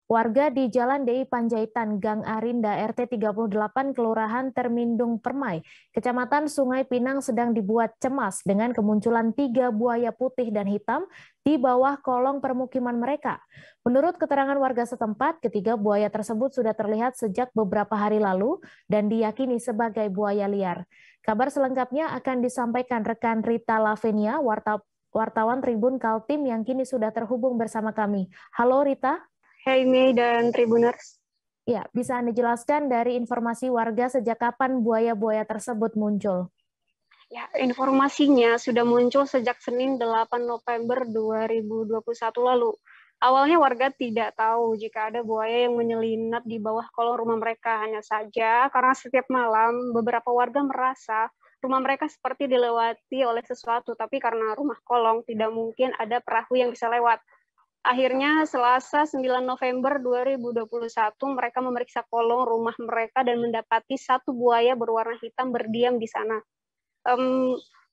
Warga di Jalan DI Panjaitan, Gang Arinda, RT 38, Kelurahan Termindung Permai, Kecamatan Sungai Pinang sedang dibuat cemas dengan kemunculan 3 buaya putih dan hitam di bawah kolong permukiman mereka. Menurut keterangan warga setempat, ketiga buaya tersebut sudah terlihat sejak beberapa hari lalu dan diyakini sebagai buaya liar. Kabar selengkapnya akan disampaikan rekan Rita Lavenia, wartawan Tribun Kaltim yang kini sudah terhubung bersama kami. Halo Rita. Hey Mei dan Tribuners. Ya, bisa Anda jelaskan dari informasi warga sejak kapan buaya-buaya tersebut muncul? Ya, informasinya sudah muncul sejak Senin 8 November 2021 lalu. Awalnya warga tidak tahu jika ada buaya yang menyelinap di bawah kolong rumah mereka. Hanya saja karena setiap malam beberapa warga merasa rumah mereka seperti dilewati oleh sesuatu, tapi karena rumah kolong tidak mungkin ada perahu yang bisa lewat. Akhirnya Selasa 9 November 2021 mereka memeriksa kolong rumah mereka dan mendapati satu buaya berwarna hitam berdiam di sana.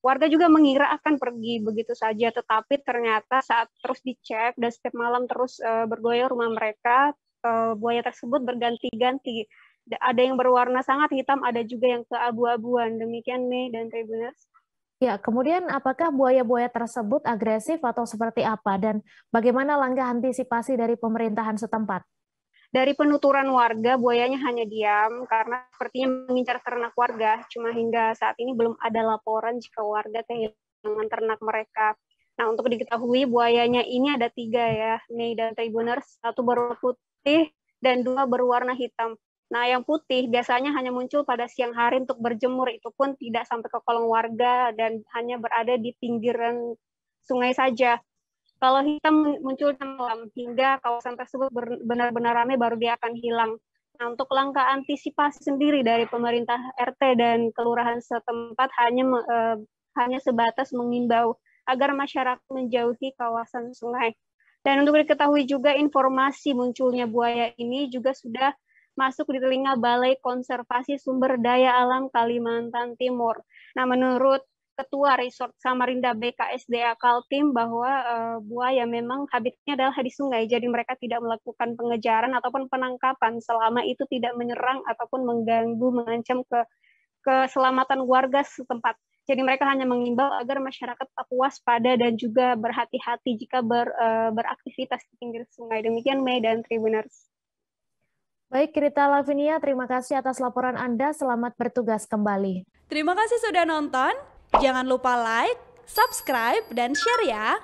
Warga juga mengira akan pergi begitu saja, tetapi ternyata saat terus dicek dan setiap malam terus bergoyang rumah mereka, buaya tersebut berganti-ganti. Ada yang berwarna sangat hitam, ada juga yang keabu-abuan. Demikian Mei dan Tribuners. Ya, kemudian apakah buaya-buaya tersebut agresif atau seperti apa dan bagaimana langkah antisipasi dari pemerintahan setempat? Dari penuturan warga, buayanya hanya diam karena sepertinya mengincar ternak warga. Cuma hingga saat ini belum ada laporan jika warga kehilangan ternak mereka. Nah, untuk diketahui buayanya ini ada 3 ya, Mei dan Tribuners. 1 berwarna putih dan 2 berwarna hitam. Nah, yang putih biasanya hanya muncul pada siang hari untuk berjemur, itu pun tidak sampai ke kolong warga dan hanya berada di pinggiran sungai saja. Kalau hitam muncul malam hingga kawasan tersebut benar-benar ramai baru dia akan hilang. Nah, untuk langkah antisipasi sendiri dari pemerintah RT dan kelurahan setempat hanya sebatas mengimbau agar masyarakat menjauhi kawasan sungai. Dan untuk diketahui juga informasi munculnya buaya ini juga sudah masuk di telinga Balai Konservasi Sumber Daya Alam Kalimantan Timur. Nah, menurut Ketua Resort Samarinda BKSDA Kaltim bahwa buaya memang habitatnya adalah di sungai, jadi mereka tidak melakukan pengejaran ataupun penangkapan selama itu tidak menyerang ataupun mengganggu, mengancam keselamatan warga setempat. Jadi mereka hanya mengimbau agar masyarakat tetap waspada dan juga berhati-hati jika beraktivitas di pinggir sungai. Demikian Mei dan Tribuners. Baik, Rita Lavinia, terima kasih atas laporan Anda. Selamat bertugas kembali. Terima kasih sudah nonton. Jangan lupa like, subscribe, dan share ya.